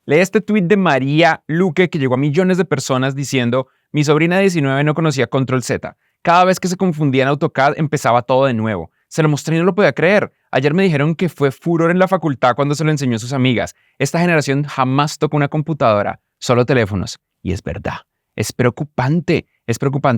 Lee este tweet de María Luque que llegó a millones de personas diciendo: mi sobrina de 19 no conocía Control Z. Cada vez que se confundía en AutoCAD empezaba todo de nuevo. Se lo mostré y no lo podía creer. Ayer me dijeron que fue furor en la facultad cuando se lo enseñó a sus amigas. Esta generación jamás tocó una computadora, solo teléfonos. Y es verdad. Es preocupante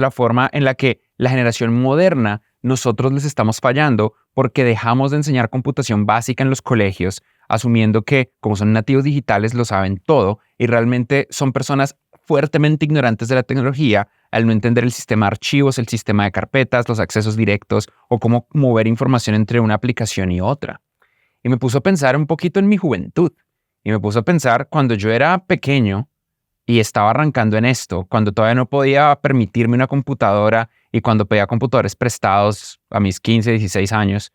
la forma en la que la generación moderna nosotros les estamos fallando porque dejamos de enseñar computación básica en los colegios, asumiendo que como son nativos digitales lo saben todo y realmente son personas fuertemente ignorantes de la tecnología al no entender el sistema de archivos, el sistema de carpetas, los accesos directos o cómo mover información entre una aplicación y otra. Y me puso a pensar un poquito en mi juventud. Y me puso a pensar cuando yo era pequeño y estaba arrancando en esto, cuando todavía no podía permitirme una computadora y cuando pedía computadores prestados a mis 15, 16 años,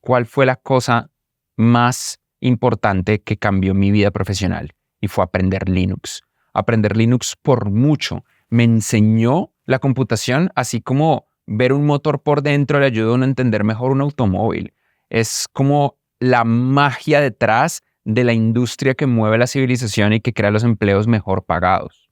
¿cuál fue la cosa más importante que cambió mi vida profesional? Y fue aprender Linux. Aprender Linux por mucho. Me enseñó la computación, así como ver un motor por dentro le ayuda a uno a entender mejor un automóvil. Es como la magia detrás de la industria que mueve la civilización y que crea los empleos mejor pagados.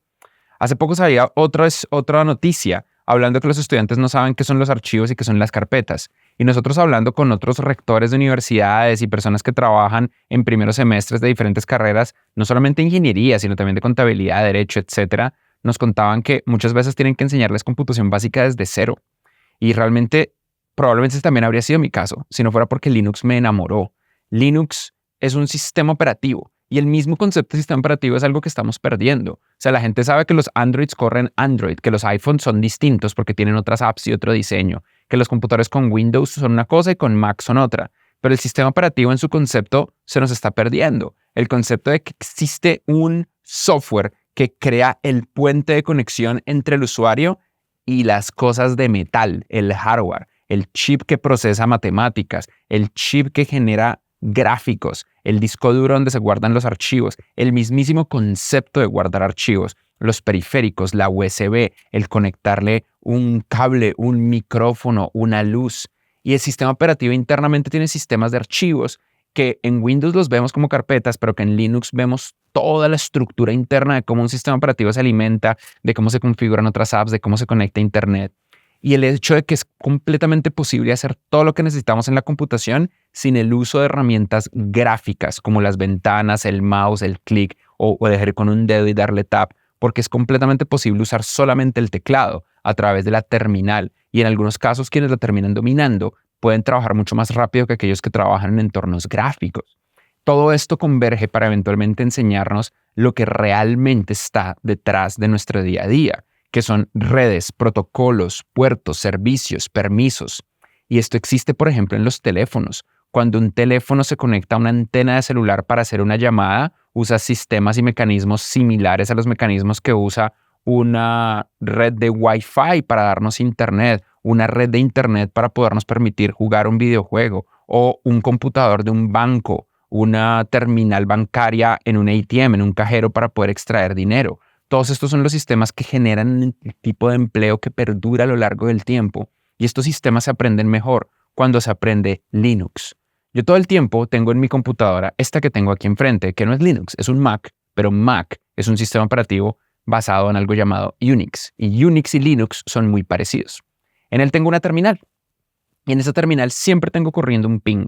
Hace poco salía otra noticia hablando que los estudiantes no saben qué son los archivos y qué son las carpetas. Y nosotros hablando con otros rectores de universidades y personas que trabajan en primeros semestres de diferentes carreras, no solamente de ingeniería, sino también de contabilidad, derecho, etcétera, nos contaban que muchas veces tienen que enseñarles computación básica desde cero. Y realmente, probablemente ese también habría sido mi caso, si no fuera porque Linux me enamoró. Linux es un sistema operativo y el mismo concepto de sistema operativo es algo que estamos perdiendo. O sea, la gente sabe que los Androids corren Android, que los iPhones son distintos porque tienen otras apps y otro diseño, que los computadores con Windows son una cosa y con Mac son otra. Pero el sistema operativo en su concepto se nos está perdiendo. El concepto de que existe un software que crea el puente de conexión entre el usuario y las cosas de metal, el hardware, el chip que procesa matemáticas, el chip que genera gráficos, el disco duro donde se guardan los archivos, el mismísimo concepto de guardar archivos, los periféricos, la USB, el conectarle un cable, un micrófono, una luz. Y el sistema operativo internamente tiene sistemas de archivos que en Windows los vemos como carpetas, pero que en Linux vemos toda la estructura interna de cómo un sistema operativo se alimenta, de cómo se configuran otras apps, de cómo se conecta a Internet. Y el hecho de que es completamente posible hacer todo lo que necesitamos en la computación sin el uso de herramientas gráficas como las ventanas, el mouse, el clic o dejar con un dedo y darle tap, porque es completamente posible usar solamente el teclado a través de la terminal. Y en algunos casos quienes la terminan dominando pueden trabajar mucho más rápido que aquellos que trabajan en entornos gráficos. Todo esto converge para eventualmente enseñarnos lo que realmente está detrás de nuestro día a día, que son redes, protocolos, puertos, servicios, permisos. Y esto existe, por ejemplo, en los teléfonos. Cuando un teléfono se conecta a una antena de celular para hacer una llamada, usa sistemas y mecanismos similares a los mecanismos que usa una red de Wi-Fi para darnos internet, una red de internet para podernos permitir jugar un videojuego o un computador de un banco, una terminal bancaria en un ATM, en un cajero para poder extraer dinero. Todos estos son los sistemas que generan el tipo de empleo que perdura a lo largo del tiempo. Y estos sistemas se aprenden mejor cuando se aprende Linux. Yo todo el tiempo tengo en mi computadora esta que tengo aquí enfrente, que no es Linux, es un Mac, pero Mac es un sistema operativo basado en algo llamado Unix. Y Unix y Linux son muy parecidos. En él tengo una terminal. Y en esa terminal siempre tengo corriendo un ping,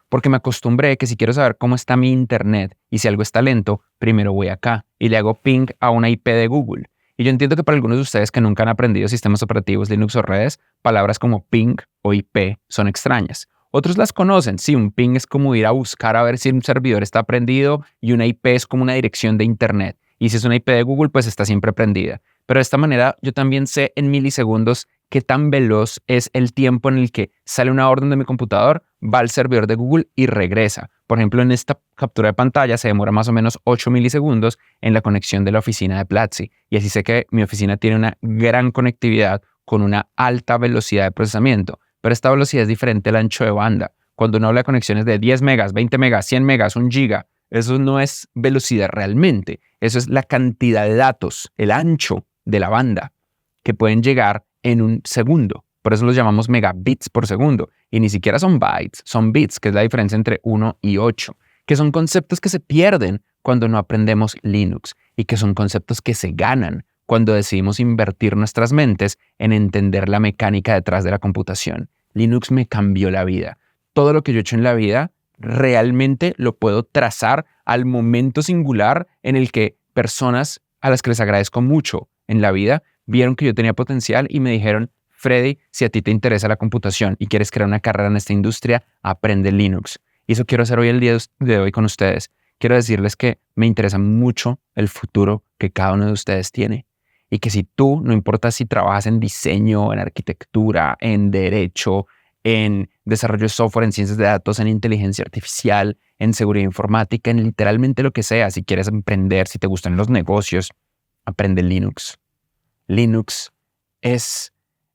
porque me acostumbré que si quiero saber cómo está mi internet y si algo está lento, primero voy acá y le hago ping a una IP de Google. Y yo entiendo que para algunos de ustedes que nunca han aprendido sistemas operativos, Linux o redes, palabras como ping o IP son extrañas. Otros las conocen. Sí, un ping es como ir a buscar a ver si un servidor está prendido y una IP es como una dirección de internet. Y si es una IP de Google, pues está siempre prendida. Pero de esta manera yo también sé en milisegundos qué tan veloz es el tiempo en el que sale una orden de mi computador, va al servidor de Google y regresa. Por ejemplo, en esta captura de pantalla se demora más o menos 8 milisegundos en la conexión de la oficina de Platzi. Y así sé que mi oficina tiene una gran conectividad con una alta velocidad de procesamiento. Pero esta velocidad es diferente al ancho de banda. Cuando uno habla de conexiones de 10 megas, 20 megas, 100 megas, 1 giga, eso no es velocidad realmente. Eso es la cantidad de datos, el ancho de la banda que pueden llegar en un segundo. Por eso los llamamos megabits por segundo. Y ni siquiera son bytes, son bits, que es la diferencia entre 1 y 8, que son conceptos que se pierden cuando no aprendemos Linux y que son conceptos que se ganan cuando decidimos invertir nuestras mentes en entender la mecánica detrás de la computación. Linux me cambió la vida. Todo lo que yo he hecho en la vida realmente lo puedo trazar al momento singular en el que personas a las que les agradezco mucho en la vida vieron que yo tenía potencial y me dijeron: Freddy, si a ti te interesa la computación y quieres crear una carrera en esta industria, aprende Linux. Y eso quiero hacer hoy, el día de hoy, con ustedes. Quiero decirles que me interesa mucho el futuro que cada uno de ustedes tiene. Y que si tú, no importa si trabajas en diseño, en arquitectura, en derecho, en desarrollo de software, en ciencias de datos, en inteligencia artificial, en seguridad informática, en literalmente lo que sea, si quieres emprender, si te gustan los negocios, aprende Linux. Linux es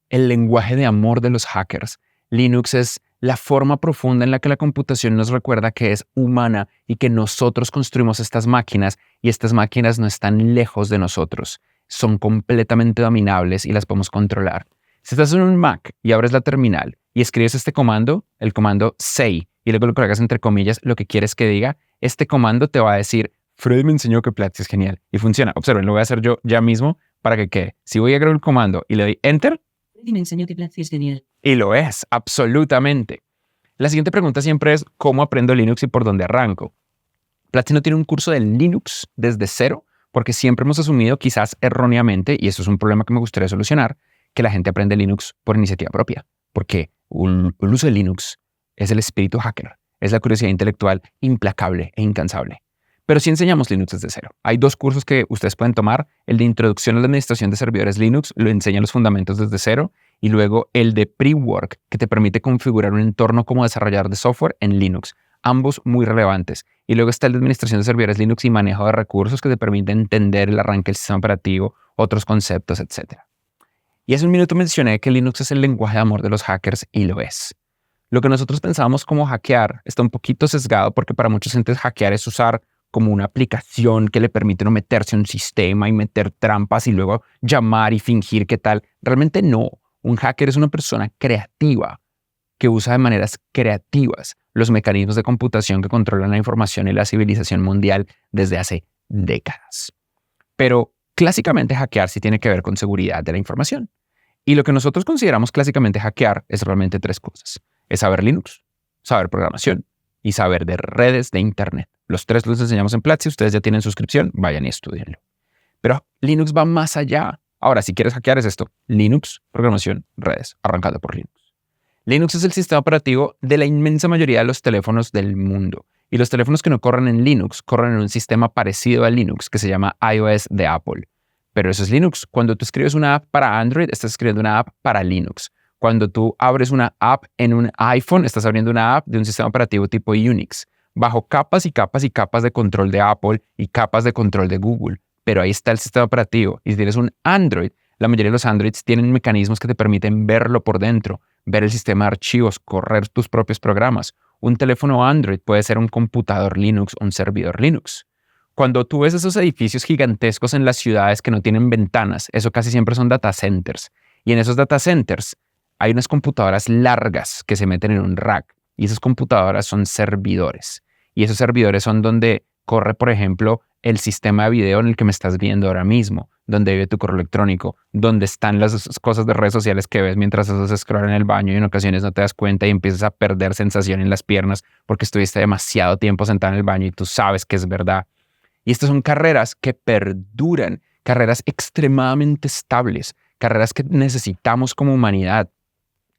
el lenguaje de amor de los hackers. Linux es la forma profunda en la que la computación nos recuerda que es humana y que nosotros construimos estas máquinas y estas máquinas no están lejos de nosotros. Son completamente dominables y las podemos controlar. Si estás en un Mac y abres la terminal y escribes este comando, el comando say, y luego lo colocas entre comillas, lo que quieres que diga, este comando te va a decir: Freddy me enseñó que Platzi es genial. Y funciona. Observen, lo voy a hacer yo ya mismo para que quede. Si voy a grabar el comando y le doy enter, Freddy me enseñó que Platzi es genial. Y lo es, absolutamente. La siguiente pregunta siempre es: ¿cómo aprendo Linux y por dónde arranco? Platzi no tiene un curso de Linux desde cero, porque siempre hemos asumido, quizás erróneamente, y eso es un problema que me gustaría solucionar, que la gente aprende Linux por iniciativa propia, porque el uso de Linux es el espíritu hacker, es la curiosidad intelectual implacable e incansable. Pero sí enseñamos Linux desde cero. Hay 2 cursos que ustedes pueden tomar: el de Introducción a la Administración de Servidores Linux, lo enseña los fundamentos desde cero, y luego el de Pre-Work, que te permite configurar un entorno como desarrollador de software en Linux. Ambos muy relevantes. Y luego está el de Administración de Servidores Linux y Manejo de Recursos, que te permite entender el arranque del sistema operativo, otros conceptos, etc. Y hace un minuto mencioné que Linux es el lenguaje de amor de los hackers, y lo es. Lo que nosotros pensábamos como hackear está un poquito sesgado, porque para mucha gente hackear es usar como una aplicación que le permite no meterse en un sistema y meter trampas y luego llamar y fingir que tal. Realmente no. Un hacker es una persona creativa que usa de maneras creativas los mecanismos de computación que controlan la información y la civilización mundial desde hace décadas. Pero clásicamente hackear sí tiene que ver con seguridad de la información. Y lo que nosotros consideramos clásicamente hackear es realmente 3 cosas. Es saber Linux, saber programación y saber de redes de Internet. Los 3 los enseñamos en Platzi. Ustedes ya tienen suscripción, vayan y estudienlo. Pero Linux va más allá. Ahora, si quieres hackear, es esto: Linux, programación, redes, arrancando por Linux. Linux es el sistema operativo de la inmensa mayoría de los teléfonos del mundo. Y los teléfonos que no corren en Linux corren en un sistema parecido a Linux que se llama iOS de Apple. Pero eso es Linux. Cuando tú escribes una app para Android, estás escribiendo una app para Linux. Cuando tú abres una app en un iPhone, estás abriendo una app de un sistema operativo tipo Unix, bajo capas y capas y capas de control de Apple y capas de control de Google. Pero ahí está el sistema operativo. Y si tienes un Android, la mayoría de los Androids tienen mecanismos que te permiten verlo por dentro, ver el sistema de archivos, correr tus propios programas. Un teléfono Android puede ser un computador Linux o un servidor Linux. Cuando tú ves esos edificios gigantescos en las ciudades que no tienen ventanas, eso casi siempre son data centers. Y en esos data centers hay unas computadoras largas que se meten en un rack. Y esas computadoras son servidores. Y esos servidores son donde corre, por ejemplo, el sistema de video en el que me estás viendo ahora mismo, donde vive tu correo electrónico, donde están las cosas de redes sociales que ves mientras haces scroll en el baño y en ocasiones no te das cuenta y empiezas a perder sensación en las piernas porque estuviste demasiado tiempo sentado en el baño y tú sabes que es verdad. Y estas son carreras que perduran, carreras extremadamente estables, carreras que necesitamos como humanidad.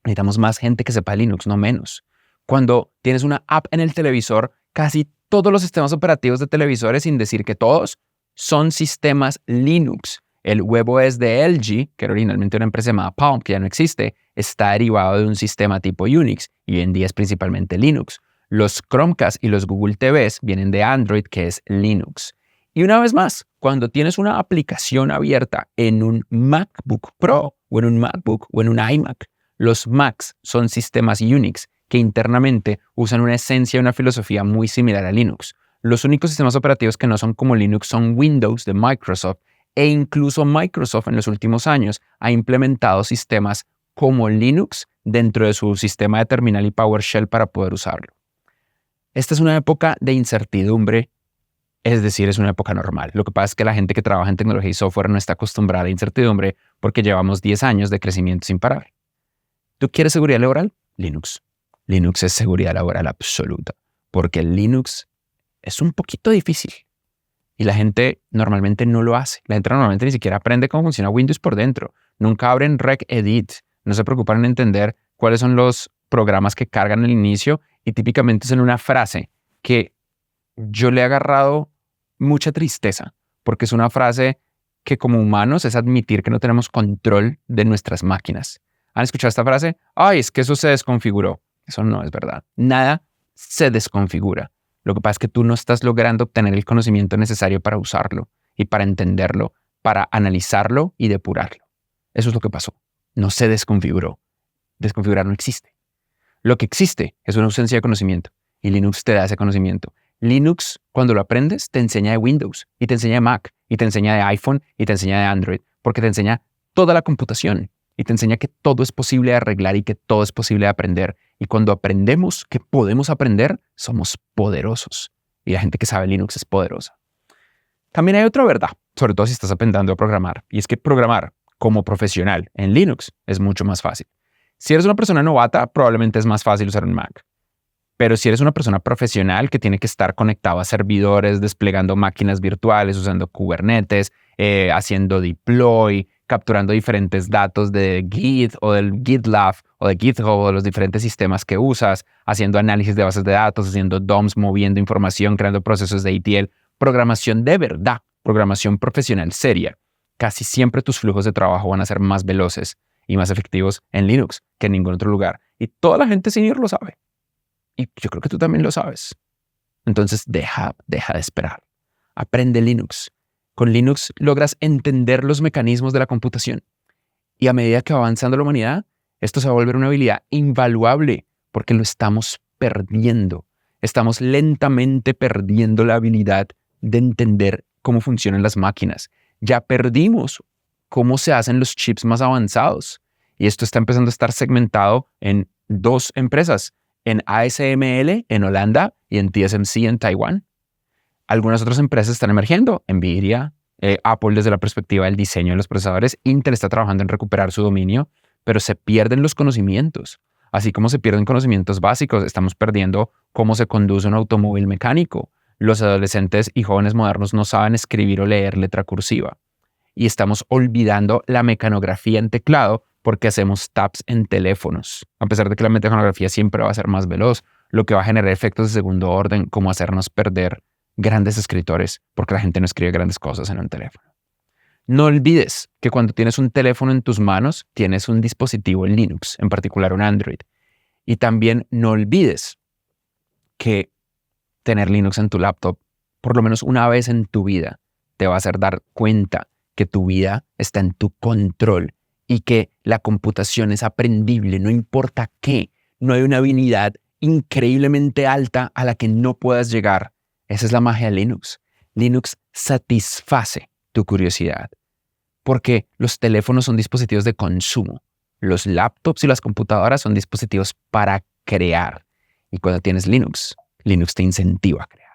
Necesitamos más gente que sepa Linux, no menos. Cuando tienes una app en el televisor, casi todos los sistemas operativos de televisores, sin decir que todos, son sistemas Linux. El WebOS de LG, que era originalmente una empresa llamada Palm, que ya no existe, está derivado de un sistema tipo Unix y hoy en día es principalmente Linux. Los Chromecast y los Google TVs vienen de Android, que es Linux. Y una vez más, cuando tienes una aplicación abierta en un MacBook Pro o en un MacBook o en un iMac, los Macs son sistemas Unix que internamente usan una esencia y una filosofía muy similar a Linux. Los únicos sistemas operativos que no son como Linux son Windows de Microsoft, e incluso Microsoft en los últimos años ha implementado sistemas como Linux dentro de su sistema de terminal y PowerShell para poder usarlo. Esta es una época de incertidumbre Es decir, es una época normal. Lo que pasa es que la gente que trabaja en tecnología y software no está acostumbrada a la incertidumbre porque llevamos 10 años de crecimiento sin parar. ¿Tú quieres seguridad laboral? Linux. Linux es seguridad laboral absoluta, porque el Linux es un poquito difícil y la gente normalmente no lo hace. La gente normalmente ni siquiera aprende cómo funciona Windows por dentro. Nunca abren regedit. No se preocupan en entender cuáles son los programas que cargan al inicio y típicamente es en una frase que yo le he agarrado mucha tristeza, porque es una frase que como humanos es admitir que no tenemos control de nuestras máquinas. ¿Han escuchado esta frase? Ay, es que eso se desconfiguró. Eso no es verdad. Nada se desconfigura. Lo que pasa es que tú no estás logrando obtener el conocimiento necesario para usarlo y para entenderlo, para analizarlo y depurarlo. Eso es lo que pasó. No se desconfiguró. Desconfigurar no existe. Lo que existe es una ausencia de conocimiento y Linux te da ese conocimiento. Linux, cuando lo aprendes, te enseña de Windows y te enseña de Mac y te enseña de iPhone y te enseña de Android, porque te enseña toda la computación y te enseña que todo es posible de arreglar y que todo es posible de aprender. Y cuando aprendemos que podemos aprender, somos poderosos. Y la gente que sabe Linux es poderosa. También hay otra verdad, sobre todo si estás aprendiendo a programar, y es que programar como profesional en Linux es mucho más fácil. Si eres una persona novata, probablemente es más fácil usar un Mac. Pero si eres una persona profesional que tiene que estar conectado a servidores, desplegando máquinas virtuales, usando Kubernetes, haciendo deploy, capturando diferentes datos de Git o del GitLab o de GitHub o de los diferentes sistemas que usas, haciendo análisis de bases de datos, haciendo DOMs, moviendo información, creando procesos de ETL, programación de verdad, programación profesional seria. Casi siempre tus flujos de trabajo van a ser más veloces y más efectivos en Linux que en ningún otro lugar. Y toda la gente senior lo sabe. Y yo creo que tú también lo sabes. Entonces deja de esperar. Aprende Linux. Con Linux logras entender los mecanismos de la computación. Y a medida que va avanzando la humanidad, esto se va a volver una habilidad invaluable porque lo estamos perdiendo. Estamos lentamente perdiendo la habilidad de entender cómo funcionan las máquinas. Ya perdimos cómo se hacen los chips más avanzados. Y esto está empezando a estar segmentado en 2 empresas, en ASML en Holanda y en TSMC en Taiwán. Algunas otras empresas están emergiendo, Nvidia, Apple desde la perspectiva del diseño de los procesadores, Intel está trabajando en recuperar su dominio, pero se pierden los conocimientos. Así como se pierden conocimientos básicos, estamos perdiendo cómo se conduce un automóvil mecánico. Los adolescentes y jóvenes modernos no saben escribir o leer letra cursiva. Y estamos olvidando la mecanografía en teclado porque hacemos taps en teléfonos. A pesar de que la mecanografía siempre va a ser más veloz, lo que va a generar efectos de segundo orden, como hacernos perder grandes escritores, porque la gente no escribe grandes cosas en un teléfono. No olvides que cuando tienes un teléfono en tus manos, tienes un dispositivo en Linux, en particular un Android. Y también no olvides que tener Linux en tu laptop, por lo menos una vez en tu vida, te va a hacer dar cuenta que tu vida está en tu control y que la computación es aprendible, no importa qué. No hay una habilidad increíblemente alta a la que no puedas llegar. Esa es la magia de Linux. Linux satisface tu curiosidad porque los teléfonos son dispositivos de consumo. Los laptops y las computadoras son dispositivos para crear. Y cuando tienes Linux, Linux te incentiva a crear.